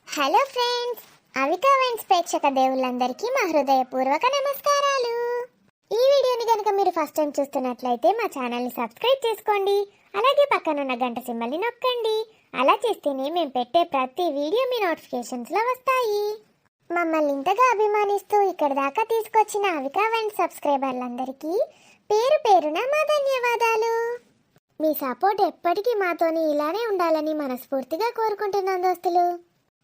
Hello friends, Avika wines ప్రేక్షక దేవుళ్ళందరికీ మా హృదయపూర్వక నమస్కారాలు. ఈ వీడియోని కనుక మీరు ఫస్ట్ టైం చూస్తున్నట్లయితే మా ఛానల్ని సబ్స్క్రైబ్ చేసుకోండి. అలాగే పక్కనున్న గంట సింబల్ని నొక్కండి. అలా చేస్తేనే మేము పెట్టే ప్రతి వీడియో మీ నోటిఫికేషన్స్లో వస్తాయి. మమ్మల్ని ఇంతగా అభిమానిస్తూ ఇక్కడ దాకా తీసుకొచ్చిన అవికా వైన్స్ సబ్స్క్రైబర్లందరికీ పేరు పేరున మా ధన్యవాదాలు. మీ సపోర్ట్ ఎప్పటికీ మాతోని ఇలానే ఉండాలని మనస్ఫూర్తిగా కోరుకుంటున్నాం దోస్తులు.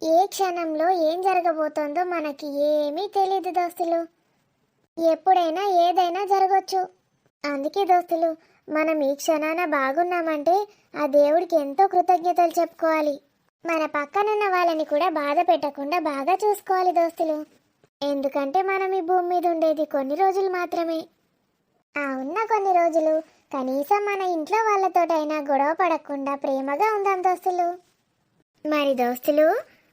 ఏ క్షణంలో ఏం జరగబోతోందో మనకి ఏమీ తెలియదు దోస్తులు. ఎప్పుడైనా ఏదైనా జరగవచ్చు. అందుకే దోస్తులు, మనం ఈ క్షణాన బాగున్నామంటే ఆ దేవుడికి ఎంతో కృతజ్ఞతలు చెప్పుకోవాలి. మన పక్కనున్న వాళ్ళని కూడా బాధ పెట్టకుండా బాగా చూసుకోవాలి దోస్తులు. ఎందుకంటే మనం ఈ భూమి మీద ఉండేది కొన్ని రోజులు మాత్రమే. ఆ ఉన్న కొన్ని రోజులు కనీసం మన ఇంట్లో వాళ్ళతోటైనా గొడవ పడకుండా ప్రేమగా ఉందాం దోస్తులు. మరి దోస్తులు,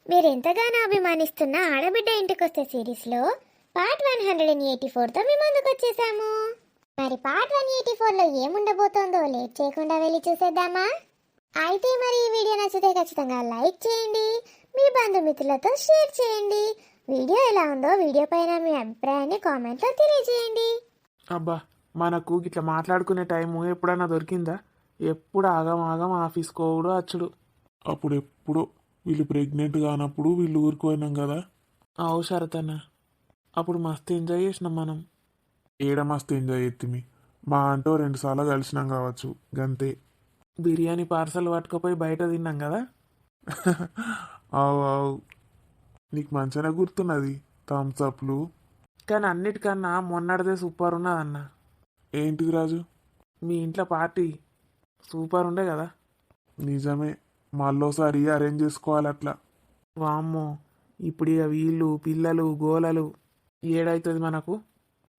మీరు ఎంతగానో అభిమానిస్తున్న ఆడబిడ్డ ఇంటికొస్తే సిరీస్లో పార్ట్ 184తో మీ ముందుకు వచ్చేసాము. మరి పార్ట్ 184లో ఏముండబోతోందో లేట్ చేయకుండా వెళ్ళి చూసేద్దామా? అయితే మరి ఈ వీడియో నచ్చితే ఖచ్చితంగా లైక్ చేయండి, మీ బంధుమిత్రులతో షేర్ చేయండి. వీడియో ఎలా ఉందో వీడియో పైన మీ అభిప్రాయాన్ని కామెంట్లో తెలియజేయండి. అబ్బా, మనకు ఇట్లా మాట్లాడుకునే టైము ఎప్పుడన్నా దొరికిందా? ఎప్పుడు ఆగం ఆగం ఆఫీస్ కోవుడు అచ్చుడు. అప్పుడు ఎప్పుడు వీళ్ళు ప్రెగ్నెంట్ కానప్పుడు వీళ్ళు ఊరికి పోయినాం కదా. అవు శరతన్న, అప్పుడు మస్తు ఎంజాయ్ చేసినాం మనం. ఏడ మస్తు ఎంజాయ్ ఎత్తిమి. మా అంటూ 2 సార్లు కలిసినాం కావచ్చు గంతే. బిర్యానీ పార్సల్ పట్టుకుపోయి బయట తిన్నాం కదా. అవు అవు, నీకు మంచిగానే గుర్తున్నది. థమ్స్అప్లు. కానీ అన్నిటికన్నా మొన్నటిదే సూపర్ ఉన్నదన్న. ఏంటిది రాజు? మీ ఇంట్లో పార్టీ సూపర్ ఉండే కదా. నిజమే, మళ్ళోసారి అరేంజ్ చేసుకోవాలి అట్లా. వామ్మో, ఇప్పుడు ఇక వీళ్ళు పిల్లలు గోలలు ఏడైతుంది మనకు.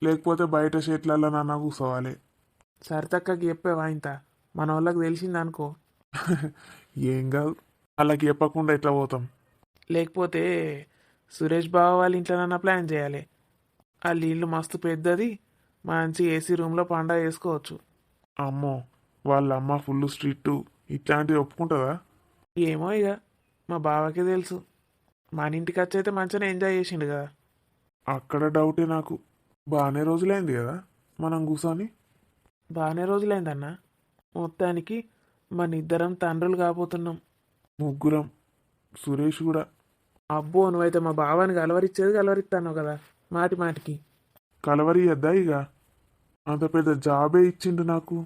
లేకపోతే బయట షెట్లలో నాన్న కూర్చోవాలి. సరితక్కకి చెప్పేవా ఇంత? మన వాళ్ళకి తెలిసిందనుకో. ఏం కాదు, వాళ్ళకి చెప్పకుండా ఎట్లా పోతాం? లేకపోతే సురేష్ బావ వాళ్ళ ఇంట్లోనన్నా ప్లాన్ చేయాలి. వాళ్ళ ఇల్లు మస్తు పెద్దది, మంచి ఏసీ రూమ్లో పండగ చేసుకోవచ్చు. అమ్మో, వాళ్ళ అమ్మ ఫుల్ స్ట్రిక్ట్. ఇట్లాంటివి ఒప్పుకుంటుందా? ఏమో ఇక మా బావకే తెలుసు. మన ఇంటికి వచ్చి అయితే మంచిగా ఎంజాయ్ చేసిండు కదా. అక్కడ డౌటే నాకు. బాగానే రోజులైంది కదా మనం కూర్చొని. బాగానే రోజులైందన్న. మొత్తానికి మన ఇద్దరం తండ్రులు కాబోతున్నాం. ముగ్గురం, సురేష్ కూడా. అబ్బో, నువ్వైతే మా బావాని కలవరిచ్చేది కలవరిస్తాను కదా మాటి మాటికి. కలవరి వద్దా ఇక? అంత పెద్ద జాబే ఇచ్చిండు నాకు.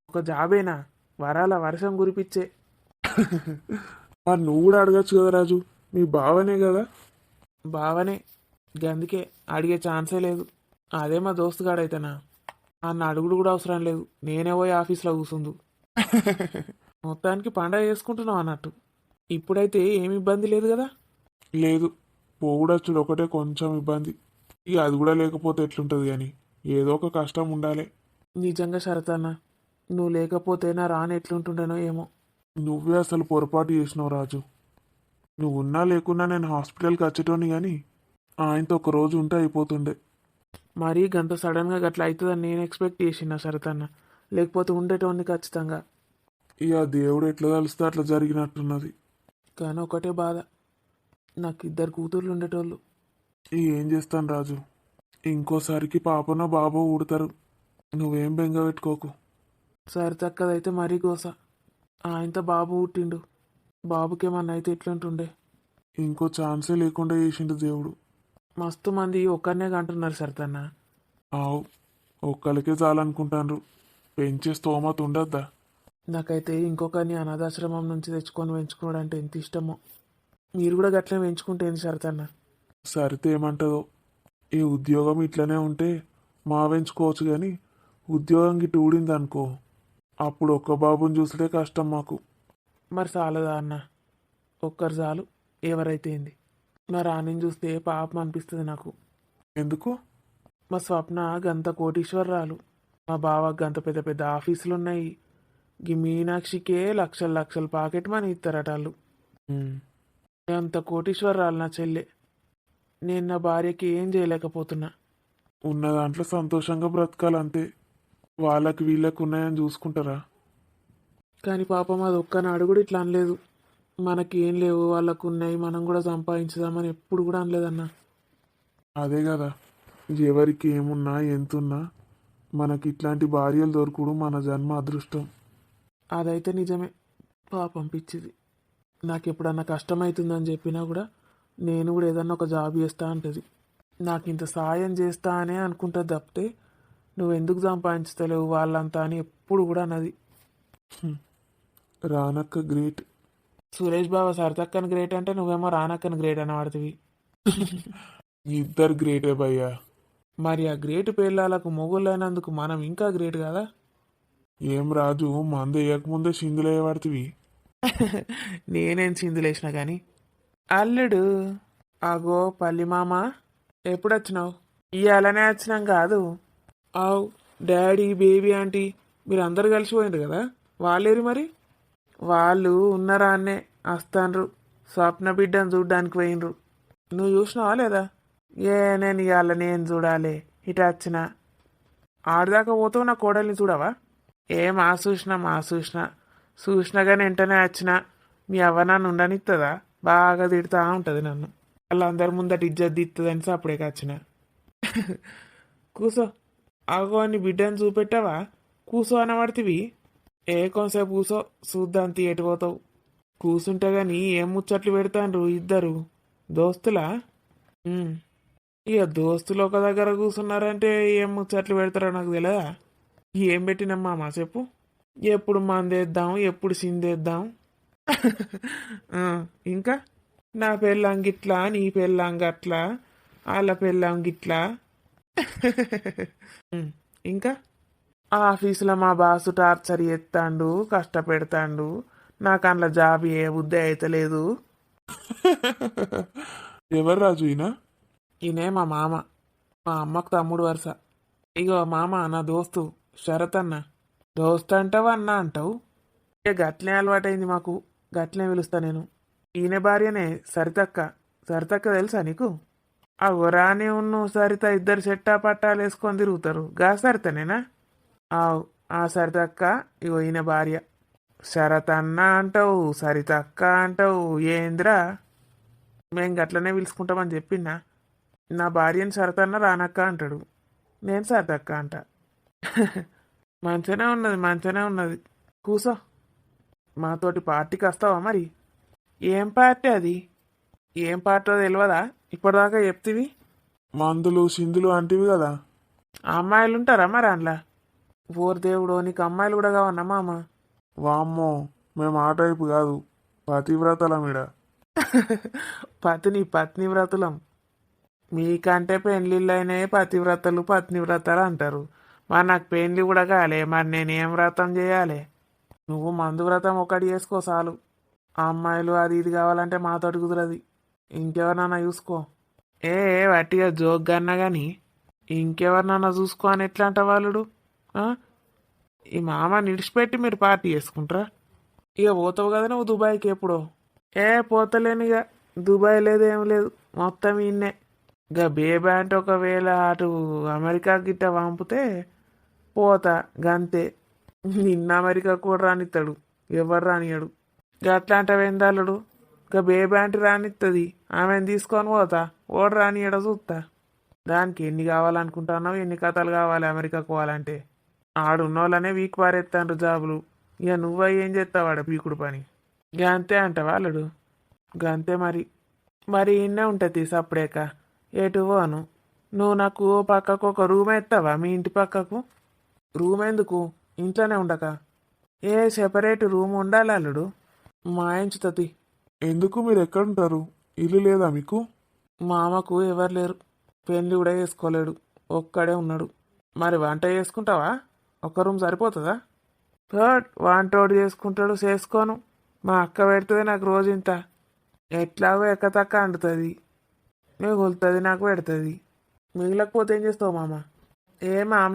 ఒక జాబేనా, వరాల వర్షం కురిపించే. మరి నువ్వు కూడా అడగచ్చు కదా రాజు, మీ బావనే కదా. బావనే, గందుకే అడిగే ఛాన్సే లేదు. అదే మా దోస్తుగాడైతేనా అన్న అడుగుడు కూడా అవసరం లేదు. నేనే పోయి ఆఫీస్లో కూర్చుందు. మొత్తానికి పండగ చేసుకుంటున్నాం అన్నట్టు. ఇప్పుడైతే ఏమి ఇబ్బంది లేదు కదా. లేదు, పోవుడచ్చుడు ఒకటే కొంచెం ఇబ్బంది. ఇక అది కూడా లేకపోతే ఎట్లుంటుంది కానీ ఏదో ఒక కష్టం ఉండాలి. నిజంగా శరతన్న, నువ్వు లేకపోతే నా రాని ఎట్లుంటుండేనో ఏమో. నువ్వే అసలు పొరపాటు చేసినావు రాజు. నువ్వు ఉన్నా లేకున్నా నేను హాస్పిటల్కి వచ్చేటోని కానీ ఆయనతో ఒక రోజు ఉంటే అయిపోతుండే. మరీ గంత సడన్గా గట్లా అవుతుందని నేను ఎక్స్పెక్ట్ చేసిన శరతన్న. లేకపోతే ఉండేటోన్ని ఖచ్చితంగా. ఇక దేవుడు ఎట్లా తలుస్తే అట్లా జరిగినట్టున్నది. కానీ ఒకటే బాధ, నాకు 2 కూతుర్లు ఉండేటోళ్ళు. ఇక ఏం చేస్తాను రాజు, ఇంకోసారికి పాపనో బాబో ఊడతారు. నువ్వేం బెంగ పెట్టుకోకు. సరితక్కదైతే మరీ గోస. ఆయనతో బాబు పుట్టిండు. బాబుకేమన్నా అయితే ఎట్లుంటుండే. ఇంకో ఛాన్సే లేకుండా చేసిండు దేవుడు. మస్తు మంది ఒక్కరినే కంటున్నారు సరితన్న. ఆవు, ఒక్కరికే చాలనుకుంటాను. పెంచే స్తోమత ఉండద్దా? నాకైతే ఇంకొకరిని అనాథాశ్రమం నుంచి తెచ్చుకొని పెంచుకోవడం అంటే ఎంత ఇష్టమో. మీరు కూడా గట్లే పెంచుకుంటే ఏంది సరితన్న? సరితే ఏమంటుందో. ఈ ఉద్యోగం ఇట్లనే ఉంటే మా పెంచుకోవచ్చు కానీ ఉద్యోగం గిట్ట ఊడింది అనుకో, అప్పుడు ఒక్క బాబుని చూసుడే కష్టం మాకు. మరి చాలదా అన్న? ఒక్కరు చాలు, ఎవరైతే ఏంది. మా రాణిని చూస్తే పాపం అనిపిస్తుంది నాకు. ఎందుకు? మా స్వప్న గంత కోటీశ్వరరాలు. మా బావ గంత పెద్ద పెద్ద ఆఫీసులు ఉన్నాయి. ఈ మీనాక్షికే లక్షల లక్షల పాకెట్ మనీ ఇస్తారట వాళ్ళు. ఉమ్, అంత కోటీశ్వరరాలు నా చెల్లె. నేను నా భార్యకి ఏం చేయలేకపోతున్నా. ఉన్న దాంట్లో సంతోషంగా బ్రతకాలంతే. వాళ్ళకి వీళ్ళకి ఉన్నాయని చూసుకుంటారా? కానీ పాపం అది ఒక్కనాడు కూడా ఇట్లా అనలేదు. మనకేం లేవు వాళ్ళకు ఉన్నాయి మనం కూడా సంపాదించుదామని ఎప్పుడు కూడా అనలేదన్నా. అదే కదా, ఎవరికి ఏమున్నా ఎంతున్నా మనకి ఇట్లాంటి భార్యలు దొరకడు మన జన్మ అదృష్టం. అదైతే నిజమే. పాపం పిచ్చిది. నాకు ఎప్పుడన్నా కష్టమవుతుందని చెప్పినా కూడా నేను కూడా ఏదన్నా ఒక జాబ్ చేస్తా అంటది. నాకు ఇంత సాయం చేస్తా అనే అనుకుంటుంది తప్పితే నువ్వు ఎందుకు సంపాదించలేవు వాళ్ళంతా అని ఎప్పుడు కూడా అన్నది. రానక్క గ్రేట్. సురేష్ బాబా సరితక్కని గ్రేట్ అంటే నువ్వేమో రానక్కని గ్రేట్ అని వాడుతుంది. ఇద్దరు గ్రేటే భయ్యా. మరి ఆ గ్రేట్ పిల్లలకు మొగుళ్ళైనందుకు మనం ఇంకా గ్రేట్ కదా. ఏం రాజు, మందు వేయకముందే సిందులు వేయబడుతుంది. నేనేం చిందులేసిన కానీ. అల్లుడు, అగో పల్లి మామ, ఎప్పుడు వచ్చినావు? ఇవాళనే వచ్చినాం కాదు. ఆవ్, డాడీ బేబీ ఆంటీ మీరు అందరు కలిసి పోయిండ్రు కదా, వాళ్ళేరు మరి? వాళ్ళు ఉన్నారా అన్నే వస్తాన్రు. స్వప్న బిడ్డను చూడ్డానికి పోయినరు. నువ్వు చూసినావా లేదా? నేను ఇవాళ నేను చూడాలి. ఇటు వచ్చిన ఆడదాకా పోతావు నా కోడల్ని చూడవా? చూసినా కానీ వెంటనే వచ్చిన. మీ అవ్వ నన్ను ఉండనిస్తుందా? బాగా తిడుతూ ఉంటుంది నన్ను. వాళ్ళందరి ముందట ఇజ్జత్ దిస్తుందని అప్పుడే వచ్చిన. కూసో. అగో అని బిడ్డను చూపెట్టావా? కూసో అనబడితివి. కొంతసేపు కూసో, చూద్దాం ఎటు పోతావు. కూసుంటే గాని ఏం ముచ్చట్లు పెడతాండ్రు ఇద్దరు దోస్తులా? ఇక దోస్తులు ఒక దగ్గర కూర్చున్నారంటే ఏం ముచ్చట్లు పెడతారో నాకు తెలియదా? ఏం పెట్టినమ్మా మా చెప్పు. ఎప్పుడు మందేద్దాం, ఎప్పుడు సిందేద్దాం. ఇంకా నా పెళ్ళాం గిట్లా, నీ పెళ్ళాం గట్లా, వాళ్ళ పెళ్ళాం గిట్లా. ఇంకా ఆఫీసులో మా బాసు టార్చర్ చేస్తాండు, కష్టపెడతాండు. నాకు అందులో జాబ్ ఏ బుద్ధి అయితలేదు. ఎవరు రాజు ఈయన? ఈయనే మా మామ, మా అమ్మకు తమ్ముడు వరుస. ఇగో మామ నా దోస్తు శరత్ అన్న. దోస్తు అంటావు అన్న అంటావు. ఇక గట్లే అలవాటైంది మాకు, గట్లే పిలుస్తా నేను. ఈయన భార్యనే సరితక్క. సరితక్క తెలుసా నీకు? ఆ రాని ఉన్ను సరిత ఇద్దరు చెట్టా పట్టాలు వేసుకొని తిరుగుతారు. గా సరితనేనా? ఆవు, ఆ సరితక్క ఇగో ఈయన భార్య. శరత్ అన్న అంటావు, సరితక్క అంటావు, ఏంద్రా? మేం గట్లనే పిలుచుకుంటామని చెప్పిందా? నా భార్యని శరతన్న రానక్క అంటాడు, నేను సరితక్క అంట. మంచిగానే ఉన్నది. కూసో. మాతోటి పార్టీకి వస్తావా మరి? ఏం పార్టీ అది? ఏం పార్టీ తెలియదా? ఇప్పటిదాకా చెప్తివి. మందులు సిందులు అంటివి కదా. అమ్మాయిలు ఉంటారా మరి అందులో? ఓర్ దేవుడు, నీకు అమ్మాయిలు కూడా కావన్నా మామ? వామ్మో, మేము ఆ టైపు కాదు, పతివ్రతల మీడ. పత్నివ్రతులం. మీకంటే పెళ్ళిళ్ళు అయినాయి, పతివ్రతలు అంటారు. మరి నాకు పెళ్ళి కూడా కాలే, మరి నేనేం వ్రతం చేయాలి? నువ్వు మందు వ్రతం ఒకటి చేసుకో చాలు. ఆ అమ్మాయిలు అది ఇది కావాలంటే మాతోటి కుదరది. ఇంకెవరినన్నా చూసుకో. వట్టిగా జోక్ అన్నా కానీ ఇంకెవరినన్నా చూసుకో అని ఎట్లా అంట వాళ్ళుడు? ఈ మామ నిడిచిపెట్టి మీరు పార్టీ చేసుకుంటారా? ఇక పోతావు కదా నువ్వు దుబాయ్కి ఎప్పుడో? పోతలేను ఇక. దుబాయ్ లేదు ఏం లేదు, మొత్తం ఇన్నే. ఇక బేబీ అంటే ఒకవేళ అటు అమెరికా గిట్ట పంపితే పోతా గంతే. నిన్న అమెరికా కూడా రానిస్తాడు, ఎవరు రానియడు. గట్లాంటివి ఏందాలుడు? ఇక బేబీ అంటే రానిస్తుంది, ఆమెను తీసుకొని పోతా. ఓడు రానియడ చూస్తా. దానికి ఎన్ని కావాలనుకుంటున్నావు, ఎన్ని కథలు కావాలి అమెరికాకు పోవాలంటే? ఆడున్నోళ్ళనే వీక్ పారెత్తాండ్రు జాబులు. ఇక నువ్వు ఏం చేస్తావాడ పీకుడు పని? గంతే అంటావా అల్లుడు? గంతే మరి ఇన్నే ఉంటుంది సప్పుడేక. ఎటు పోను. నువ్వు నాకు పక్కకు ఒక రూమ్ ఎత్తావా మీ ఇంటి పక్కకు? రూమ్ ఎందుకు, ఇంట్లోనే ఉండక? సెపరేట్ రూమ్ ఉండాలి అల్లుడు. మాయించుతుంది. ఎందుకు, మీరు ఎక్కడుంటారు? ఇల్లు లేదా మీకు? మామకు ఎవరు లేరు, పెళ్ళి కూడా చేసుకోలేడు, ఒక్కడే ఉన్నాడు. మరి వంట చేసుకుంటావా? ఒక్క రూమ్ సరిపోతుందా? వంటోడు చేసుకుంటాడు, చేసుకోను. మా అక్క పెడుతుంది నాకు రోజు ఇంత. ఎట్లాగో ఎక్కతక్క అండుతుంది, మిగులుతుంది, నాకు పెడుతుంది. మిగిలకపోతే ఏం చేస్తావు మామ?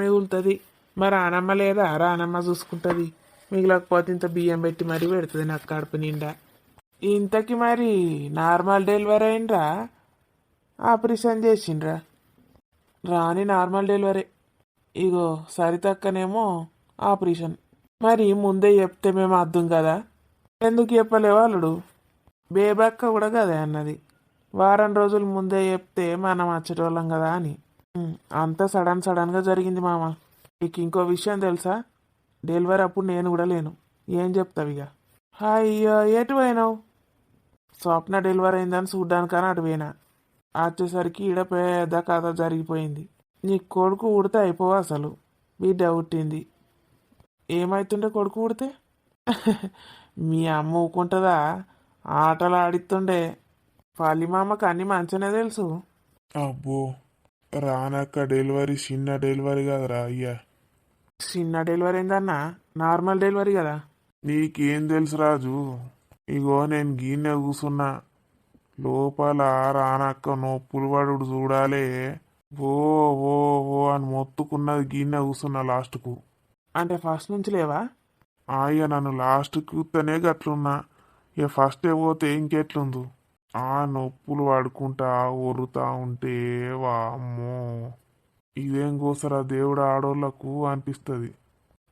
మిగులుతుంది. మరి ఆనమ్మ లేదా? ఆనమ్మ చూసుకుంటుంది. మిగిలకపోతే ఇంత బియ్యం పెట్టి మరీ పెడుతుంది నాకు కడుపు నిండా. ఇంతకి మరి నార్మల్ డెలివరీ అయినరా, ఆపరేషన్ చేసిండ్రా? రాని నార్మల్ డెలివరీ. ఇగో సరితక్కనేమో ఆపరేషన్. మరి ముందే చెప్తే మేము అర్థం కదా, ఎందుకు చెప్పలేవు అల్లుడు? బేబక్క కూడా కదే అన్నది. వారం రోజుల ముందే చెప్తే మనం వచ్చేటోళ్ళం కదా అని. అంతా సడన్గా జరిగింది మామ. నీకు ఇంకో విషయం తెలుసా? డెలివరీ అప్పుడు నేను కూడా లేను. ఏం చెప్తావు ఇక? అయ్యో, ఎటు పోయినావు? స్వప్న డెలివరీ అయిందని చూడ్డానికని అటు పోయినా. వచ్చేసరికి ఈడ పెద్ద కథ జరిగిపోయింది. నీ కొడుకు ఉడితే అయిపోవు అసలు. బిడ్డ పుట్టింది. ఏమైతుండే కొడుకు పుడితే? మీ అమ్మ ఊకుంటుందా? ఆటలు ఆడిస్తుండే. మామకు అన్ని మంచిగానే తెలుసు. అబ్బో, రానక్క డెలివరీ చిన్న డెలివరీ కదరా అయ్యా. చిన్న డెలివరీ ఏందన్నా? నార్మల్ డెలివరీ కదా. నీకేం తెలుసు రాజు? ఇగో నేను గీన్నె కూసున్నా, లోపల రానక్క నొప్పులు పడుడు చూడాలే. ఓ ఓ ఓ అని మొత్తుకున్నది గీన్నె కూసున్నా లాస్ట్కు. అంటే ఫస్ట్ నుంచి లేవా? అయ్య నన్ను లాస్ట్కి కూతనే గట్లున్నా. ఇక ఫస్ట్ పోతే ఇంకెట్లుందు. ఆ నొప్పులు పడుకుంటా ఒరుతా ఉంటే వామ్మో, ఇదేం కోసరా దేవుడు ఆడోళ్లకు అనిపిస్తుంది.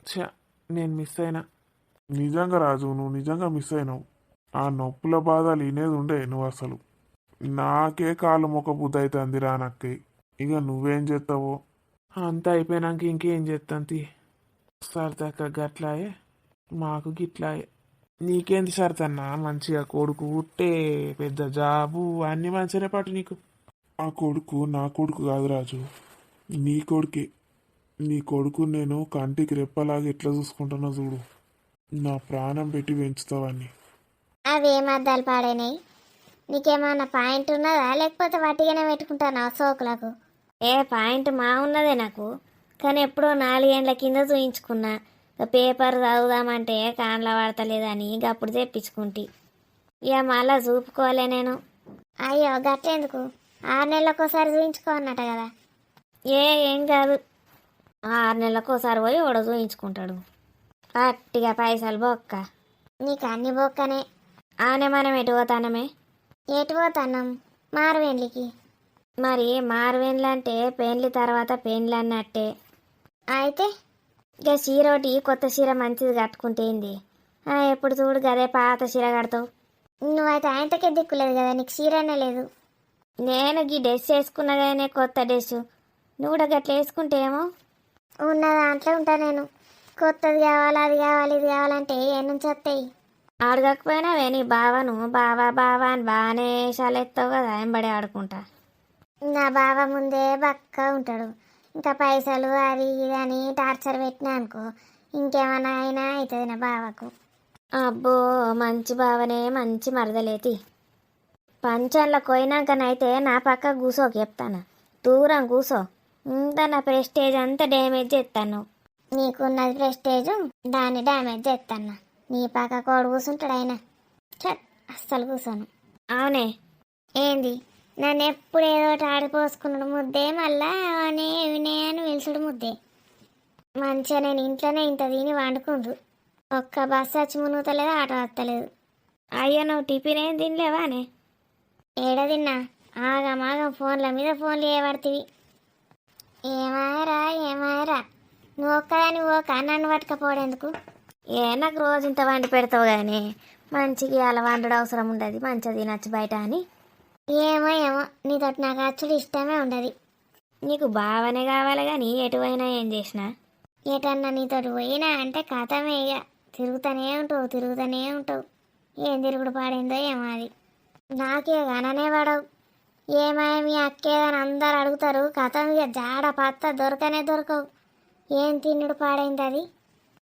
ఛ, నేను మిస్ అయినా. నిజంగా రాజు, నువ్వు నిజంగా మిస్ అయినావు. ఆ నొప్పుల బాధలు వినేది ఉండే నువ్వు అసలు. నాకే కాళ్ళు మొక్క బుద్ధి అవుతుంది రానక్కయ్య. ఇక నువ్వేం చేస్తావో. అంతా అయిపోయినాక ఇంకేం చేస్తాంతి. సరదాకా గట్లాయే, మాకు గిట్లాయే. నీకేంది సరతన్నా? మంచిగా కొడుకు పుట్టే, పెద్ద జాబు, అన్ని మంచిగానే పాటు నీకు. ఆ కొడుకు నా కొడుకు కాదు రాజు, నీ కొడుకే. నీ కొడుకు నేను కంటికి రెప్పలాగా ఎట్లా చూసుకుంటున్నా చూడు. నా ప్రాణం పెట్టి పెంచుతావని. అవేం అద్దాలు పాడైనాయి? నీకేమన్నా పాయింట్ ఉన్నదా, లేకపోతే వట్టిగానే పెట్టుకుంటానా సోకులకు? ఏ పాయింట్ మా ఉన్నదే నాకు, కానీ ఎప్పుడో 4 ఏండ్ల కింద చూయించుకున్నా. పేపర్ చదువుదామంటే కాన్ల పడతలేదని అప్పుడు తెప్పించుకుంటి. ఇక మళ్ళా చూపుకోలే నేను. అయ్యో, గట్టెందుకు? 6 నెలలకోసారి చూయించుకో అన్నట కదా. ఏం కాదు, 6 నెలలకోసారి పోయి ఓడ చూయించుకుంటాడు. పట్టిగా పైసలు బొక్క. నీకు అన్ని బొక్కనే. ఆనే మనం ఎటు పోతానమే? ఎటు పోతాన్నాం? మారువేండ్లికి. మరి మారువేండ్లు అంటే పెండ్లి తర్వాత పెండ్లు అన్నట్టే. అయితే ఇక చీరోటి కొత్త చీర మంచిది కట్టుకుంటేంది? ఎప్పుడు చూడు గదే పాత చీర కడతావు. నువ్వైతే ఆయనకే దిక్కులేదు కదా, నీకు చీరనే లేదు. నేను ఈ డ్రెస్ వేసుకున్నా కానీ కొత్త డ్రెస్, నువ్వు కూడా గట్లా వేసుకుంటే ఏమో. ఉన్న దాంట్లో ఉంటా నేను. కొత్తది కావాలి, అది కావాలి, ఇది కావాలంటే ఏ నుంచి వస్తాయి? అడగకపోయినా నీ బావను బావా బావా అని బాగానే ఎత్తావు కదా, ఎంబడే ఆడుకుంటా. నా బావ ముందే బక్క ఉంటాడు, ఇంకా పైసలు అది ఇది అని టార్చర్ పెట్టినా అనుకో, ఇంకేమన్నా అయినా అవుతుంది నా బావకు. అబ్బో, మంచి బావనే, మంచి మరదలేతి. పంచంలో పోయినాకనైతే నా పక్క కూసోకి చెప్తాను, దూరం కూసో. ఇంత నా ప్రెస్టేజ్ అంతా డ్యామేజ్ చేస్తాను. నీకున్నది ప్రెస్టేజ్, దాన్ని డ్యామేజ్ చేస్తాను. నీ పక్క కోడు కూర్చుంటాడు ఆయన. అస్సలు కూర్చోను. అవునే, ఏంది? నన్ను ఎప్పుడు ఏదో ఒకటి ఆడిపోసుకున్నాడు ముద్దే, మళ్ళా అనే వినే అని పిలుచుడు ముద్దే. మంచిగా నేను ఇంట్లోనే ఇంత తిని వండుకుండ్రు, ఒక్క బస్సు వచ్చి మునుగుతలేదు, ఆటో వస్తలేదు. అయ్యో, నువ్వు టిఫిన్ ఏం తినలేవానే? ఏడ తిన్నా? ఆగమాగం ఫోన్ల మీద ఫోన్లు చేయబడుతుంది. ఏమాయరా నువ్వు ఒక్కదాని ఓక నన్ను పట్టుకపోవడెందుకు? నాకు రోజు ఇంత వండి పెడతావు కానీ మంచిగా అలా వండడం అవసరం ఉండదు, మంచిగా తినచ్చు బయట అని. ఏమో నీతోటి నాకు అచ్చుడు ఇష్టమే ఉండదు. నీకు బావనే కావాలి కానీ ఎటువైనా ఏం చేసినా, ఎటన్నా నీతోటి పోయినా అంటే కథమే. ఇక తిరుగుతూనే ఉంటావు. ఏం తిరుగుడు పాడిందో ఏమో అది. నాకే గననే పడవు. ఏమాయ మీ అక్కేదని అందరు అడుగుతారు, కథం ఇక జాడ పత్త దొరకవు. ఏం తిన్నుడు పాడైంది అది.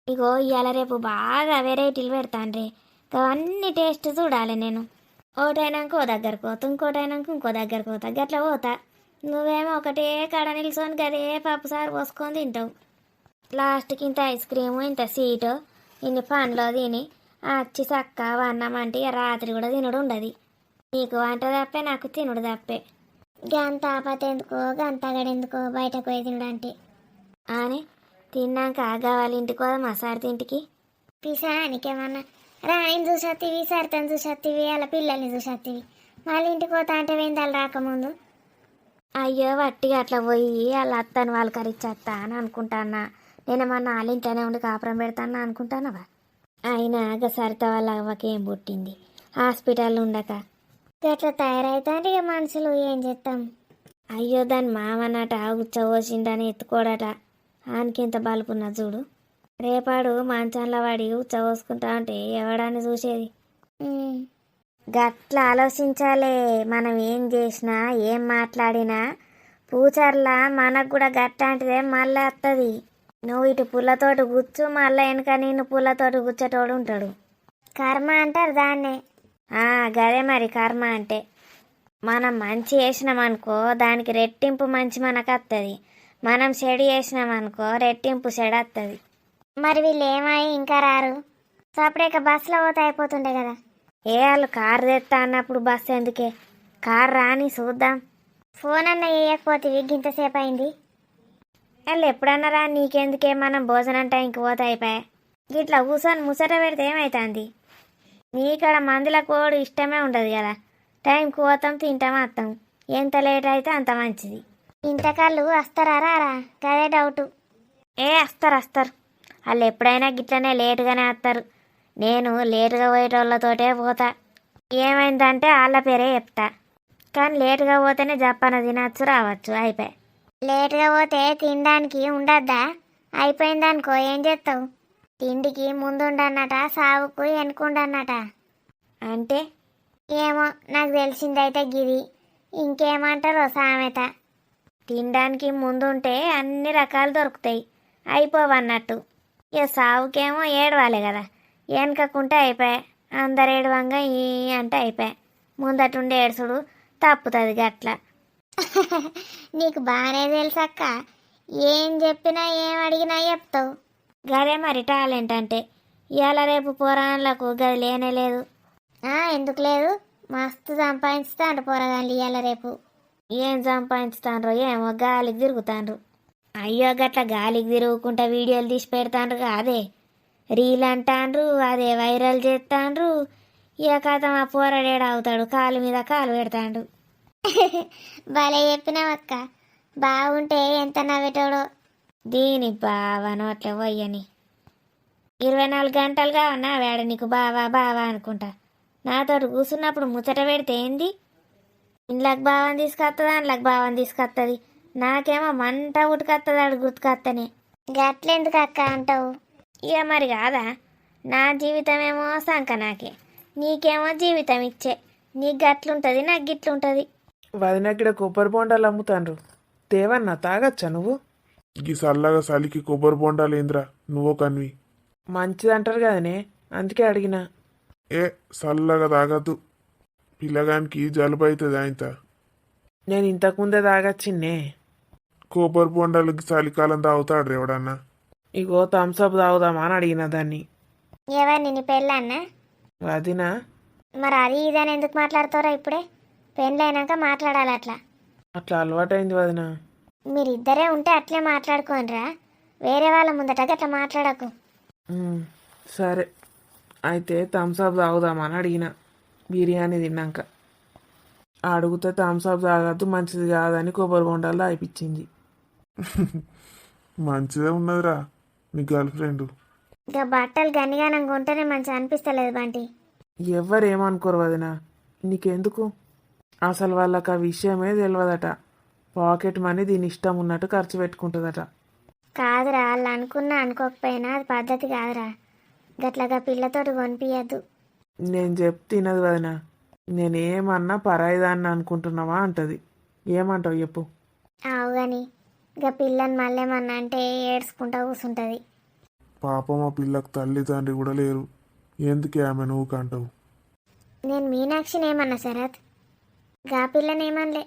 ఇగో ఇవాళ రేపు బాగా వెరైటీలు పెడతాండ్రే, అవన్నీ టేస్ట్ చూడాలి నేను. ఒకటైనాక ఓ దగ్గరకు పోతా, ఇంకోటైనాక ఇంకో దగ్గరకు పోతా, గట్లా పోతా. నువ్వేమో ఒకటే కాడ నిల్చొని గదే పప్పు సారు పోసుకొని తింటావు. లాస్ట్కి ఇంత ఐస్ క్రీము, ఇంత స్వీటు, ఇన్ని పండ్లు తిని వచ్చి చక్క అన్నామంటే రాత్రి కూడా తినుడు ఉండదు. నీకు వంట తప్పే, నాకు తినుడు తప్పే. గంత ఆపత ఎందుకో, గంత అగడెందుకో బయటకు పోయి తినుడు అంటే అని. తిన్నాక కావాలి ఇంటికి పోదా మసారి తింటికి. పిసా నీకేమన్నా రాయిని చూసొత్తివి, సరితను చూసొత్తివి, అలా పిల్లల్ని చూసొత్తివి, మళ్ళీ ఇంటికి పోతా అంటే వేందాలు రాకముందు. అయ్యో, వట్టిగా అట్లా పోయి వాళ్ళ అత్తని వాళ్ళు కరిచేస్తా అని అనుకుంటానా. నేనేమన్నా వాళ్ళ ఇంట్లోనే ఉండి కాపురం పెడతానా అనుకుంటానవా? అయినా సరిత వాళ్ళ అవ్వకేం పుట్టింది, హాస్పిటల్ ఉండక గట్లా తయారైతే ఇక మనుషులు ఏం చేస్తాం. అయ్యో దాని మామనట ఉచ్చబోసిండని ఎత్తుకోడట. ఆనికింత బలుపున్నా చూడు. రేపాడు మంచంలో వాడి ఉచ్చబోసుకుంటా అంటే ఎవడాన్ని చూసేది. గట్లా ఆలోచించాలే. మనం ఏం చేసినా ఏం మాట్లాడినా ఫ్యూచర్లా మనకు కూడా గట్లాంటిదే మళ్ళీ వస్తుంది. నువ్వు ఇటు పుల్లతోటి గుచ్చు, మళ్ళీ వెనక నిన్ను పుల్లతోటి గుచ్చేటోడు ఉంటాడు. కర్మ అంటారు దాన్నే. గదే మరి కర్మ అంటే. మనం మంచి చేసినామనుకో దానికి రెట్టింపు మంచి మనకు వస్తుంది. మనం చెడు చేసినామనుకో రెట్టింపు చెడు వస్తుంది. మరి వీళ్ళు ఏమై ఇంకా రారు? సపరేక బస్సులో పోతే అయిపోతుండే కదా. వాళ్ళు కారు తెస్తా అన్నప్పుడు బస్సు ఎందుకే? కారు రాని చూద్దాం. ఫోన్ అన్న వేయకపోతే ఇంతసేపు అయింది. వాళ్ళు ఎప్పుడన్నారా నీకెందుకే, మనం భోజనం టైంకి పోతే అయిపోయా. ఇట్లా కూర్చొని ముసట పెడితే ఏమవుతుంది? నీకడ మందుల కోడు ఇష్టమే ఉండదు కదా. టైంకి పోతాం, తింటాం, వస్తాం. ఎంత లేట్ అయితే అంత మంచిది. ఇంతకాళ్ళు వస్తారా రారా? గదే డౌటు. వస్తారు. వాళ్ళు ఎప్పుడైనా గిట్లనే లేటుగానే వస్తారు. నేను లేటుగా పోయేటోళ్ళతోటే పోతా. ఏమైందంటే వాళ్ళ పేరే చెప్తా. కానీ లేటుగా పోతేనే జప్పన తినచ్చు, రావచ్చు, అయిపోయి. లేటుగా పోతే తినడానికి ఉండద్దా? అయిపోయిందనుకో ఏం చేస్తావు? తిండికి ముందుండన్నట, సావుకు వెనుకుండన్నట. అంటే ఏమో నాకు తెలిసిందైతే గిది. ఇంకేమంటారో సామెత. తినడానికి ముందుంటే అన్ని రకాలు దొరుకుతాయి, అయిపోవన్నట్టు. ఇక సావుకేమో ఏడవాలి కదా. వెనకకుంటే అయిపోయా. అందరు ఏడవంగా ఈ అంటే అయిపోయా. ముందటుండే ఏడుసుడు తప్పుతుంది గట్ల. నీకు బాగానే తెలుసక్క. ఏం చెప్పినా ఏం అడిగినా చెప్తావు. గదే మరి టాలెంట్ అంటే. ఇవాళ రేపు పోరాళ్ళకు గది లేనే లేదు. ఎందుకు లేదు? మస్తు సంపాదిస్తాండ్రు పోరగాళ్ళు ఇవాళ రేపు. ఏం సంపాదిస్తాండ్రో ఏమో, గాలికి తిరుగుతాండ్రు. అయ్యో గట్ల గాలికి తిరుగుకుంటా వీడియోలు తీసి పెడతాండ్రు. అదే రీల్ అంటాండ్రు, అదే వైరల్ చేస్తాండ్రు. ఇక కథ మా పోరడేడ అవుతాడు, కాలు మీద కాలు పెడతాండు. భలే చెప్పినావక్క. బాగుంటే ఎంత నవ్వేటోడో. దీని బావా నోట్లే పోయ్యని. 24 గంటలుగా ఉన్నా వేడ నీకు బావా బావా అనుకుంటా. నాతో కూర్చున్నప్పుడు ముచ్చట పెడితే ఏంది? ఇంట్లోకి బావని తీసుకొస్తుంది, అందులోకి బావని తీసుకొస్తుంది. నాకేమో మంట ఉట్టుకొస్తుంది అడు గుర్తుకొత్తనే. గట్లెందుకు అక్క అంటావు? ఇక మరి కాదా, నా జీవితమేమో సంక నాకే, నీకేమో జీవితం ఇచ్చే. నీకు గట్లుంటుంది, నాకు గిట్లుంటుంది. వదినకిడ కొబ్బరి బొండాలు అమ్ముతాండ్రు, తేవన్నా తాగచ్చా నువ్వు? ఈ చల్లగా చలికి కొబ్బరి బొండాలు ఏంద్రా నువ్వు కన్వి? మంచిదంటారు కదనే, అందుకే అడిగినా. చల్లగా తాగద్దు, పిల్లగానికి జలుబు అవుతుంది. ఆయనత నేను ఇంతకుముందే తాగచ్చిన్నే. కొబ్బరి బొండాలకి చలికాలం తాగుతాడు ఎవడన్నా? ఇగో థమ్స్అప్ తాగుదామా అని అడిగిన దాన్ని. ఎవరిని నీ పెళ్ళన్నా? వదినా. మరి అది ఇదని ఎందుకు మాట్లాడతారా ఇప్పుడే? పెళ్ళైనాక మాట్లాడాలి అట్లా. అట్లా అలవాటైంది వదినా. మీరిద్దరే ఉంటే అట్లే మాట్లాడుకోనరా, వేరే వాళ్ళ ముందట అట్లా మాట్లాడకు. సరే అయితే థమ్స్అప్ తాగుదామా అని అడిగిన బిర్యానీ తిన్నాక. అడిగితే థమ్స్అప్ తాగద్దు, మంచిది కాదని కొబ్బరి బొండాలు తాగిపించింది. మంచిదే ఉన్నదిరా నీ గర్ల్ ఫ్రెండ్. ఇక బట్టలు గనిగానం కొంటేనే మంచిగా అనిపిస్తలేదు బంటి. ఎవ్వరేమనుకోరు వదినా, నీకెందుకు? అసలు వాళ్ళకి ఆ విషయమే తెలియదట. పాకెట్ మనీ దీని ఇష్టం ఉన్నట్టు ఖర్చు పెట్టుకుంటుందట. కాదురా, వాళ్ళు అనుకున్నా అనుకోకపోయినా అది పద్ధతి కాదురా. గట్లాగా పిల్లతోటి కొనిపించద్దు. నేను తినదు వదినా. నేనేమన్నా పరాయిదాన్ని అనుకుంటున్నావా అంటది. ఏమంటావు చెప్పు? ఆవు గాని ఇక పిల్లని మళ్ళేమన్నా అంటే ఏడ్చుకుంటా కూర్చుంటుంది. పాపం ఆ పిల్లకు తల్లి తండ్రి కూడా లేరు, ఎందుకే ఆమె నువ్వు కంటావు? నేను మీనాక్షిని ఏమన్నా శరత్? గా పిల్లనేమనలే,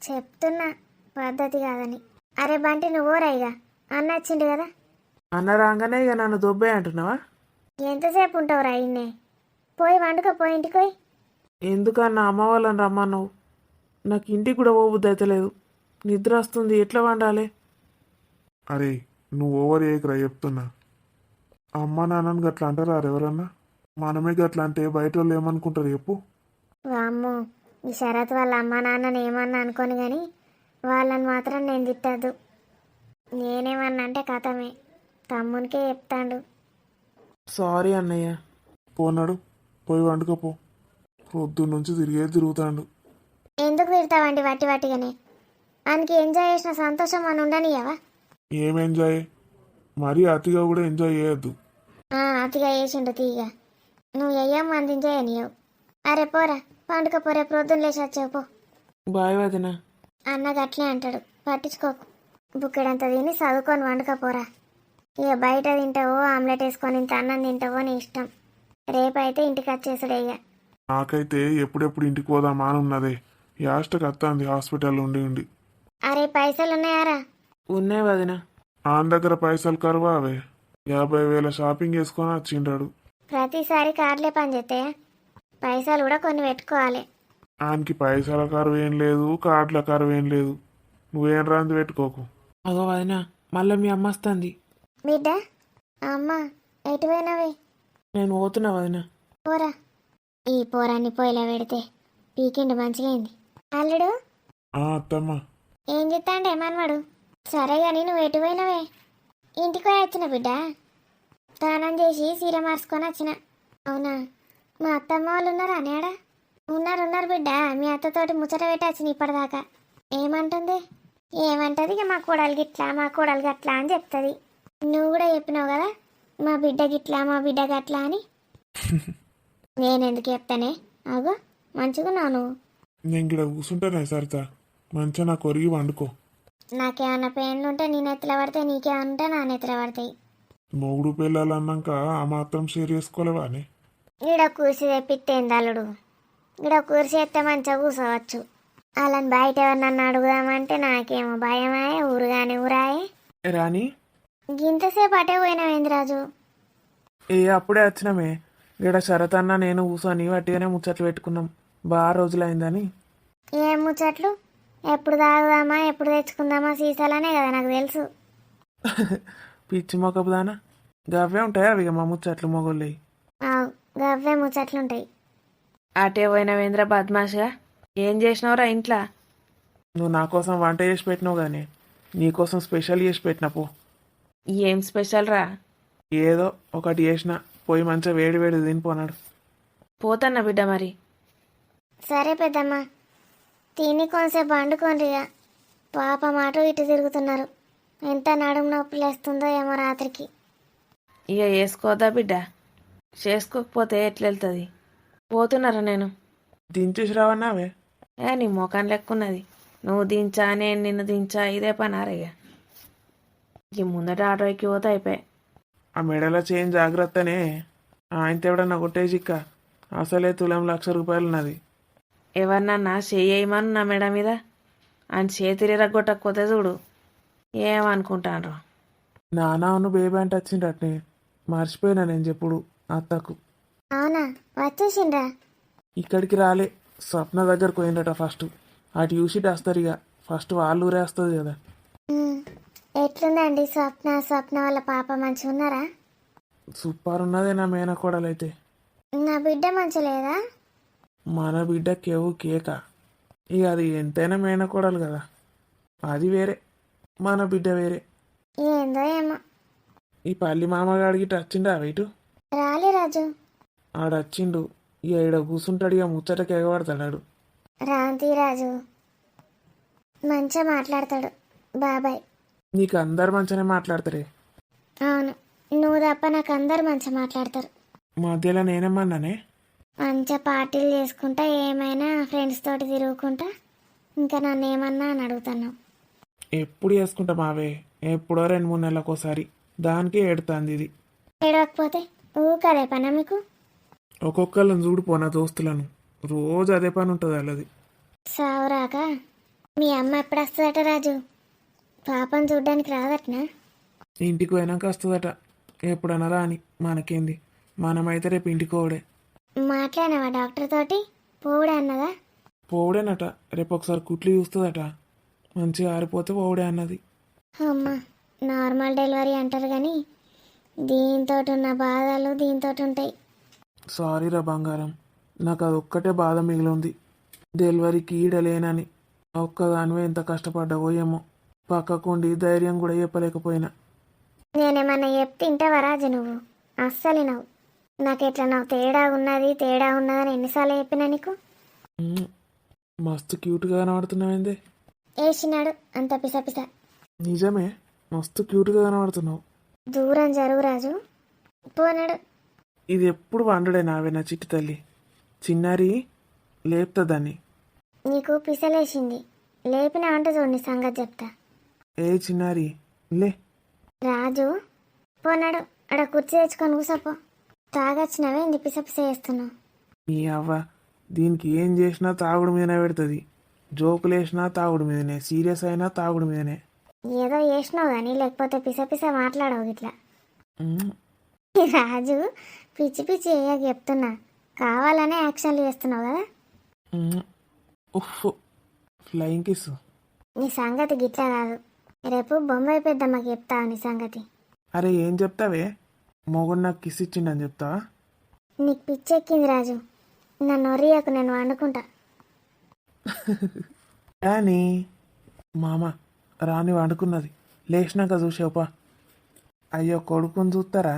చెప్తున్నా పద్ధతి కాదని. అరే బంటి నువ్వు రైగా అన్న వచ్చిండు కదా. అన్న రాగానే ఇక నన్ను దొబ్బే అంటున్నావా? ఎంతసేపు ఉంటావు రా ఇన్నే? పోయి వండుకో, పోయి ఇంటికి పోయి. ఎందుకన్నా అమ్మ వాళ్ళని రమ్మన్నావు? నాకు ఇంటికి కూడా పోబుద్ది అయితలేదు, నిద్ర వస్తుంది, ఎట్లా వండాలి? అరే నువ్వు ఓవర్ చేయకురా చెప్తున్నా. అమ్మ నాన్నని గట్లా అంటారా ఎవరన్నా? మనమే గట్లా అంటే బయట వాళ్ళు ఏమనుకుంటారు చెప్పు? వామ్మో, ఈ శరత్ వాళ్ళ అమ్మ నాన్నని ఏమన్నా అనుకోని కానీ వాళ్ళని మాత్రం నేను తిట్టద్దు. నేనేమన్నా అంటే కథమే, తమ్మునికే చెప్తాడు. సారీ అన్నయ్య. పోనాడు, పోయి వండుకోపో. పొద్దున్న నుంచి తిరుగుతాడు. ఎందుకు తిడతావండి వట్టి వట్టిగానే? ఆయనకి ఎంజాయ్ చేసిన సంతోషం అని ఉండనియవా? ఏం ఎంజాయ్? మరీ అతిగా కూడా ఎంజాయ్ చేయొద్దు. అతిగా చేసిండు తీగ. నువ్వు ఎయ్యం అందించేయనియవు. అరే పోరా, పండుగ పోరే, ప్రొద్దున లేచి వచ్చావు పో. బాయ్ వదిన. అన్నగా అట్లే అంటాడు, పట్టించుకోకు. బుక్కెడంత తిని చదువుకొని వండుకపోరా. ఇక బయట తింటావో ఆమ్లెట్ వేసుకొని ఇంత అన్నం తింటావో నీ ఇష్టం. రేపైతే ఇంటికి వచ్చేసాడు ఇక. నాకైతే ఎప్పుడెప్పుడు ఇంటికి పోదామా అని ఉన్నదే. యాస్టకి వస్తుంది హాస్పిటల్ ఉండి. అరే పైసలు ఉన్నాయారా? ఉన్నాయి వదిన. ఆన్ దగ్గర పైసలు కరువా అవే. 50,000 షాపింగ్ వేసుకొని వచ్చిండాడు. ప్రతిసారి కార్లే పని చేస్తాయా? పైసలు కూడా కొన్ని పెట్టుకోవాలి. ఆయనకి పైసల కరువు ఏం లేదు, కార్డుల కరువు ఏం లేదు. నువ్వేం రాంది పెట్టుకోకు. అగో వదిన, మళ్ళీ మీ అమ్మ వస్తుంది. బిడ్డ, అమ్మ ఎటు పోయినవే? నేను పోతున్నా వదిన. పోరా. ఈ పోరాన్ని పోయిలా పెడితే పీకిండు మంచిగైంది. అల్లుడు అత్తమ్మ. ఏం చెప్తాండే మనవాడు? సరే గాని నువ్వు ఎటు పోయినవే? ఇంటికి పోయి వచ్చిన బిడ్డ. స్నానం చేసి సీర మార్చుకొని వచ్చిన. అవునా? మా అత్తమ్మ వాళ్ళు ఉన్నారా నేడా? ఉన్నారు బిడ్డ. మీ అత్తతోటి ముచ్చట పెట్టి వచ్చిన ఇప్పటిదాకా. ఏమంటుంది? ఏమంటది ఇక మా కోడలు గిట్లా, మా కోడలు గట్లా అని చెప్తుంది. నువ్వు కూడా చెప్పినావు కదా మా బిడ్డ గిట్లా, మా బిడ్డ గట్లా అని. నేనెందుకు చెప్తానే? అగో మంచిగున్నావు నువ్వు. నేను ఇక్కడ కూర్చుంటానే సరితా. మంచిగా నా కొరిగి వండుకో. నాకేమన్నా పెయిన్లు ఉంటే నీ నెత్తిలో పడితే, నీకేమన్నా ఉంటే నా నెత్తిలో పడతాయి. మొగుడు పిల్లలు అన్నాక ఆ మాత్రం షేర్ చేసుకోలేవానే. ఈడ కూర్చి తెప్పిత్తేంది అల్లుడు? ఈడ కూర్చి ఎత్తే మంచిగా కూర్చోవచ్చు. అలాని బయట ఎవరినన్ను అడుగుదామంటే నాకేమో భయమాయే, ఊరుగానే ఊరాయే. రాని గింతసేపు అటే పోయినావేంది రాజు? అప్పుడే వచ్చినామే. ఇక్కడ శరత్ అన్న నేను కూర్చొని వట్టిగానే ముచ్చట్లు పెట్టుకున్నాం. బాగా రోజులైందని. ఏం ముచ్చట్లు? ఎప్పుడు తాగుదామా, ఎప్పుడు తెచ్చుకుందామా సీసాలనే కదా నాకు తెలుసు. పిచ్చి మొక్కపు దానా, గవ్వే ఉంటాయా అవి మా ముచ్చట్లు మొగోళ్ళవి? గవ్వే ముచ్చట్లుంటాయి. అటే పోయినవేంద్ర బద్మాష్గా? ఏం చేసినావురా ఇంట్లో? నువ్వు నా కోసం వంట చేసి పెట్టినావు కానీ నీకోసం స్పెషల్ చేసి పెట్టిన పో. ఏం స్పెషల్ రా? ఏదో ఒకటి చేసిన, పోయి మంచిగా వేడి వేడి తినిపోనాడు. పోతన్నా బిడ్డ మరి. సరే పెద్దమ్మ, తిని కొంచెంసేపు వండుకోండిగా. పాపం అటు ఇటు తిరుగుతున్నారు. ఎంత నడుము నొప్పి లేస్తుందో ఏమో రాత్రికి. ఇక వేసుకోవద్దా బిడ్డ? చేసుకోకపోతే ఎట్లెళ్తుంది? పోతున్నారా నేను. దించేసి రావన్నావే. నీ ముఖం లెక్కున్నది. నువ్వు దించా, నేను నిన్ను దించా, ఇదే పనారయ్య. ఈ ముందట ఆటోకి పోతే అయిపోయి. ఆ మెడలో చేంజ్ జాగ్రత్తనే. ఆయన ఎవడన్నా కొట్టేసిక్క. అసలే తులం ₹1,00,000 ఉన్నది. ఎవరినన్నా చెయ్యమను నా మెడ మీద. అని చేతిరి రగ్గొట్టకపోతే చూడు ఏమనుకుంటాను. నాన్న బేబీ అంటే వచ్చిండటనే. మర్చిపోయినా నేను చెప్పుడు అత్తకు. అవునా? వచ్చేసిండ్రా? ఇక్కడికి రాలే, స్వప్న దగ్గరకు పోయిందట ఫస్ట్. అటు చూసి వస్తారు ఇక. ఫస్ట్ వాళ్ళు ఊరేస్తుంది కదా. ఎట్లుందండి స్వప్న వాళ్ళ పాప మంచిగా ఉన్నారా? సూపర్ ఉన్నదే నా మేనకోడలైతే. నా బిడ్డ మంచి లేదా? మన బిడ్డ కేవు కేక. ఇక అది ఎంతైనా మేనకోడలు కదా. అది వేరే, మన బిడ్డ వేరే. ఏందో ఏమో. ఈ పల్లి మామగాడికి వచ్చిండా ఇటు? రాలే రాజు. ఆడొచ్చిండు. ఇక ఈడ కూర్చుంటాడు, ఇక ముచ్చటకి ఎగబడతాడు. రాంతి రాజు మంచిగా మాట్లాడతాడు బాబాయ్. నీకు అందరు మంచిగానే మాట్లాడతారే. అవును, నువ్వు తప్ప నాకు అందరు మంచిగా మాట్లాడతారు. మధ్యలో నేనేమన్నానే? మంచిగా పార్టీలు చేసుకుంటా, ఏమైనా ఫ్రెండ్స్ తోటి తిరుగుకుంటా, ఇంకా నన్ను ఏమన్నా అని అడుగుతున్నావు. ఎప్పుడు చేసుకుంటా మావే, ఎప్పుడో 2-3 నెలలకోసారి. దానికి ఏడుతుంది ఇది. ఏడవకపోతే ఊకదే పనా మీకు? ఒక్కొక్కళ్ళని చూడిపోనా దోస్తులను, రోజు అదే పని ఉంటుంది వాళ్ళది. సావురాక మీ అమ్మ ఎప్పుడు వస్తుందట రాజు? పాపను చూడ్డానికి రాదట్నా? ఇంటికి పోయినాక వస్తుందట. ఎప్పుడన్నా రాని, మనకేంది. మనమైతే రేపు ఇంటికి పోవడే. మాట్లాడినావా డాక్టర్ తోటి? పోవుడే అన్నదా? పోవడేనట. రేపు ఒకసారి కుట్లు చూస్తుందట. మంచిగా ఆరిపోతే పోవడే అన్నది. అమ్మ, నార్మల్ డెలివరీ అంటారు కానీ దీంతో ఉన్న బాధలు దీంతో ఉంటాయి. సారీ రా బంగారం, నాకు అది ఒక్కటే బాధ మిగిలింది. డెలివరీకి ఈడలేనని. ఒక్కదానివే ఎంత కష్టపడ్డావో ఏమో. పక్కకుండి ధైర్యం కూడా చెప్పలేకపోయినా. నేనేమన్నా చెప్తే ఇంటవా రాజు నువ్వు? అస్సలు నవ్వు. నాకు ఎట్లా నాకు తేడా ఉన్నదని ఎన్నిసార్లు చెప్పినా నీకు? ఉమ్, మస్తు క్యూట్గా కనబడుతున్నావేందే. వేసినాడు అంత పిసపిస. నిజమే, మస్తు క్యూట్గా కనబడుతున్నావు. దూరం జరుగు రాజు. పోనాడు. ఇది ఎప్పుడు వండుడే నావే నా చిట్టి తల్లి. చిన్నారి లేపుతుందని. నీకు పిసలేసింది. లేపినా అంటే చూడండి సంగతి చెప్తా. ఏ చిన్నారి లే. రాజు పోనాడు. అక్కడ కుర్చీ తెచ్చుకొని కూసపో. తాగొచ్చినవే ఇంది పిసపిస చేస్తున్నావు. నీ అవ్వ దీనికి ఏం చేసినా తాగుడు మీదనే పెడుతుంది. జోకులు వేసినా తాగుడు మీదనే, సీరియస్ అయినా తాగుడు మీదనే. ఏదో చేసినావు కానీ లేకపోతే పిసపిస మాట్లాడవు ఇట్లా. ఉమ్, రాజు పిచ్చి పిచ్చి ఏయక చెప్తున్నా. కావాలనే యాక్షన్లు చేస్తున్నావు కదా. ఉమ్, ఉఫ్ ఫ్లయింగ్ కిస్. నీ సంగతి గిట్లా కాదు. రేపు బొంబాయి పెద్దమ్మకి చెప్తావు నీ సంగతి. అరే ఏం చెప్తావే? మొగుడు నాకు కిస్ ఇచ్చిండని చెప్తావా? నీకు పిచ్చెక్కింది రాజు. నన్ను ఒరియకు, నేను వండుకుంటా. కానీ మామ రాని వండుకున్నది. లేచినాక చూసావుపా. అయ్యో కొడుకుని చూస్తారా?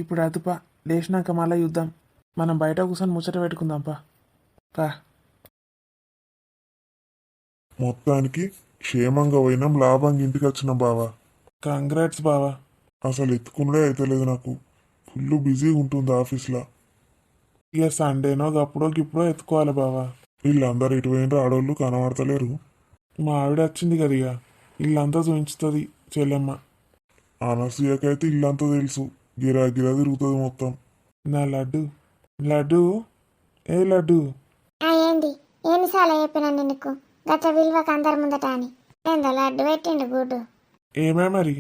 ఇప్పుడు అదుపా లేచినాక మళ్ళీ చూద్దాం. మనం బయట కూర్చొని ముచ్చట పెట్టుకుందాంపా. కా మొత్తానికి క్షేమంగా పోయినాం, లాభంగా ఇంటికి వచ్చినాం బావా. కంగ్రాట్స్ బావా. అసలు ఎత్తుకునే అయితలేదు నాకు. ఫుల్ బిజీగా ఉంటుంది ఆఫీస్లో. ఇక సండేనో గప్పుడో గిప్పుడో ఎత్తుకోవాలి బావా. వీళ్ళందరూ ఇటు పోయినరు, ఆడోళ్ళు కనబడతలేరు. మా ఆవిడ వచ్చింది కదా ఇక ఇల్లంతా చూపించుతుంది చెల్లెమ్మ. అనసూయకైతే ఇల్లంతా తెలుసు, గిరా గిరా తిరుగుతుంది మొత్తం. నా లడ్డు లడ్డు ఏ లడ్డు. ఏంది ఎన్నిసార్లు చెప్పినా నీకు గట్ల విలువకు అందరి ముందట అని. ఏందో లడ్డు పెట్టిండు గుడ్డు. ఏమే మరి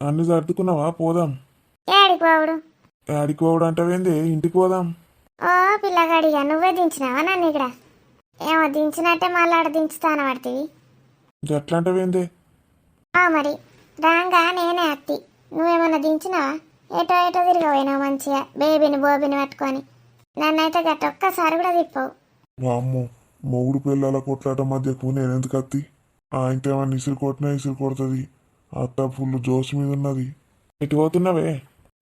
అన్ని సర్దుకున్నావా? పోదాం. ఏడికి పోవుడు? యాడికి పోవడం అంటావేంది? ఇంటికి పోదాం. ఓ పిల్లగాడిగా నువ్వే దించినావా నన్ను ఇక్కడ? ఏమో దించినట్టే మళ్ళీ ఆడ దించుతాను పడుతుంది. ఎట్లా అంటావేంది? మరి రాంగా నేనే అత్తి. నువ్వేమన్నా దించినావా? ఏటో ఏటో తిరిగిపోయినావు మంచిగా బేబీని బోబిని పట్టుకొని. నన్నైతే గట్ట ఒక్కసారి కూడా తిప్పవు. వామ్మో, మొగుడు పిల్లల కొట్లాట మధ్యకు నేనెందుకు అత్తి? ఆయనకేమన్నా ఇసురు కొట్టినా ఇసురు కొడుతుంది. అత్త ఫుల్ జోష్ మీద ఉన్నది. ఎటు పోతున్నావే?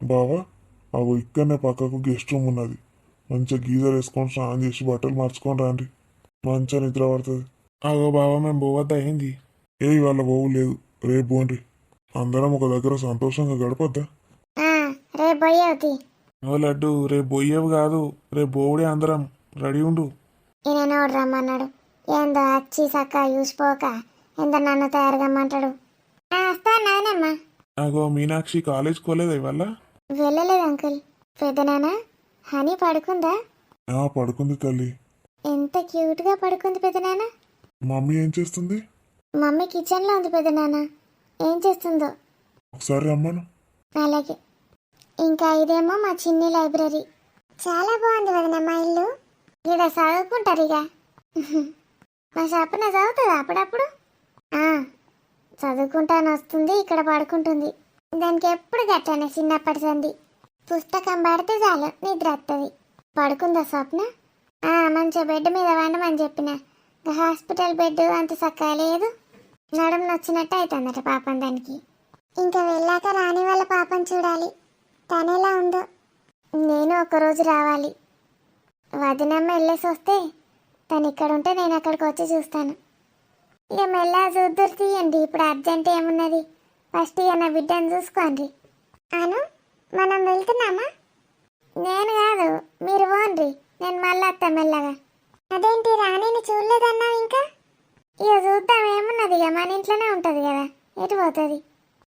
బావా అగో ఇక్కడనే పక్కకు గెస్ట్ రూమ్ ఉన్నది. మంచిగా గీజర్ వేసుకొని స్నానం చేసి బట్టలు మార్చుకొని రండి, మంచిగా నిద్ర పడుతుంది. అగో బావా మేము పోవద్దా ఏంది? ఏ ఇవాళ పోవు లేదు, రేపు పోండి. అందరం ఒక దగ్గర సంతోషంగా గడపద్దా? రేపు పోయేవుతి. ఓ లడ్డు రేపు పోయేవి కాదు, రేపు పోవుడే. అందరం రెడీ ఉండు. ఈయన నోడు రమ్మన్నాడు. ఏందో అచ్చి సక్క చూసిపోక ఎంత నన్ను తయారుగమ్మంటాడు. వస్తానమ్మా. అగో మీనాక్షి కాలేజ్కి పోలేదా ఇవాళ? వెళ్ళలేదు అంకుల్. పెద్దనానా హనీ పడుకుందా? పడుకుంది తల్లి. ఎంత క్యూట్గా పడుకుంది పెద్దనాన్న. మమ్మీ ఏం చేస్తుంది? మమ్మీ కిచెన్లో ఉంది పెద్దనాన్న. ఏం చేస్తుందో ఒకసారి రమ్మను. అలాగే. ఇంకా ఇదేమో మా చిన్ని లైబ్రరీ. చాలా బాగుంది వదినమ్మా ఇల్లు. ఇక్కడ చదువుకుంటారు ఇక. మా షాపున చదువుతుంది అప్పుడప్పుడు. చదువుకుంటాను వస్తుంది, ఇక్కడ పడుకుంటుంది. దానికి ఎప్పుడు గట్టానే చిన్నప్పటి సంది. పుస్తకం పడితే చాలు నిద్ర వస్తుంది. పడుకుందా స్వప్న? మంచిగా బెడ్ మీద వండమని చెప్పిన. హాస్పిటల్ బెడ్ అంత చక్కగా లేదు. నడుము నచ్చినట్టు అవుతుందట పాపం దానికి. ఇంకా వెళ్ళాక రాని వాళ్ళ పాపం చూడాలి తనెలా ఉందో. నేను ఒకరోజు రావాలి. వదినమ్మ వెళ్ళేసి వస్తే తను ఇక్కడ ఉంటే నేను అక్కడికి వచ్చి చూస్తాను. ఇక మెల్ల చూద్దరు తీయండి. ఇప్పుడు అర్జెంట్ ఏమున్నది? ఫస్ట్ ఇక నా బిడ్డను చూసుకోండి. అను మనం వెళ్తున్నామా? నేను కాదు, మీరు పోండి. నేను మళ్ళీ వస్తా మెల్లగా. అదేంటి రాణిని చూడలేదన్నా ఇంకా? ఇక చూద్దాం ఏమున్నది. ఇక మన ఇంట్లోనే ఉంటుంది కదా, ఎటు పోతుంది?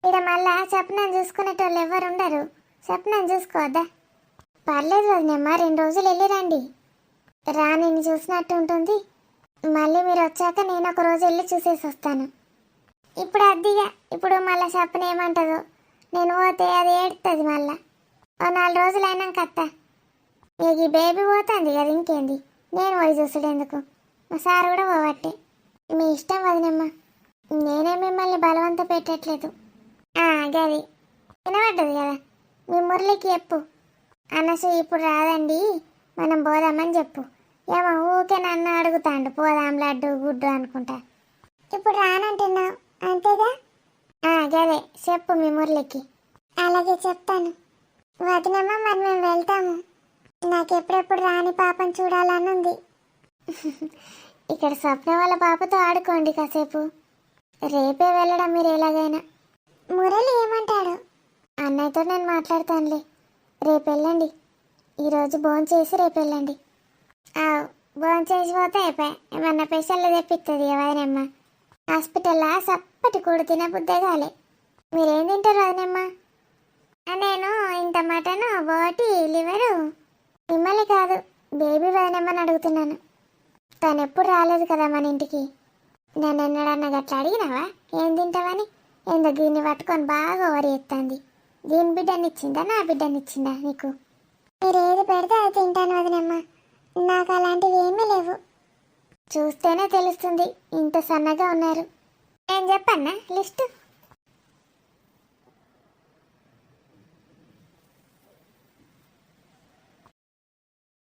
ఇక్కడ మళ్ళా స్వప్నం చూసుకునేటోళ్ళు ఎవరు ఉండరు. స్వప్నం చూసుకోవద్దా? పర్లేదు వదినమ్మా, 2 రోజులు వెళ్ళి రండి. రాణిని చూసినట్టు ఉంటుంది. మళ్ళీ మీరు వచ్చాక నేను ఒక రోజు వెళ్ళి చూసేసి వస్తాను. ఇప్పుడు అద్దిగా ఇప్పుడు మళ్ళీ స్వప్న ఏమంటుందో. నేను పోతే అది ఏడుతుంది మళ్ళా. ఓ 4 రోజులు అయినాక అత్త. ఇక ఈ బేబీ పోతుంది కదా, ఇంకేంది నేను పోయి చూసుడు ఎందుకు? మా సార్ కూడా పోవట్టే. మీ ఇష్టం వదినమ్మ, నేనే మిమ్మల్ని బలవంత పెట్టట్లేదు. గది వినబడ్డది కదా. మీ మురళికి చెప్పు, అనసు ఇప్పుడు రాదండి మనం పోదామని చెప్పు. ఏమో ఊకే నన్ను అడుగుతాండు పోదాం లడ్డు గుడ్డు అనుకుంటా. ఇప్పుడు రానంటున్నావు అంతేగా? గదే చెప్పు మీ మురళికి. అలాగే చెప్తాను వదినమ్మ. మరి మేము వెళ్తాము. నాకెప్పుడెప్పుడు రాని పాపను చూడాలని ఉంది. ఇక్కడ స్వప్న వాళ్ళ పాపతో ఆడుకోండి కాసేపు. రేపే వెళ్ళడం మీరు ఎలాగైనా. మురళి ఏమంటాడు? అన్నయ్యతో నేను మాట్లాడతానులే. రేపు వెళ్ళండి. ఈరోజు భోంచేసి రేపు వెళ్ళండి. భోంచేసి పోతే అయిపోయి ఏమన్నా స్పెషల్ తెప్పిస్తుంది వదినమ్మ. హాస్పిటల్లో సప్పటి కూడు తినబుద్దే కాలే. మీరేం తింటారు వదినమ్మ? నేను ఇంత మటను, బోటి, లివరు. మిమ్మల్ని కాదు, బేబీ వదినమ్మని అడుగుతున్నాను. తను ఎప్పుడు రాలేదు కదా మన ఇంటికి. నన్ను ఎన్నడన్నా గట్లా అడిగినావా ఏం తింటావని? ఏందో దీన్ని పట్టుకొని బాగా ఓవర్ చేస్తుంది. దీని బిడ్డనిచ్చిందా నా బిడ్డనిచ్చిందా నీకు? మీరు ఏది పెడితే అది తింటాను వదినమ్మ. నాకు అలాంటివి ఏమీ లేవు. చూస్తేనే తెలుస్తుంది ఇంత సన్నగా ఉన్నారు. నేను చెప్పన్నా లిస్టు?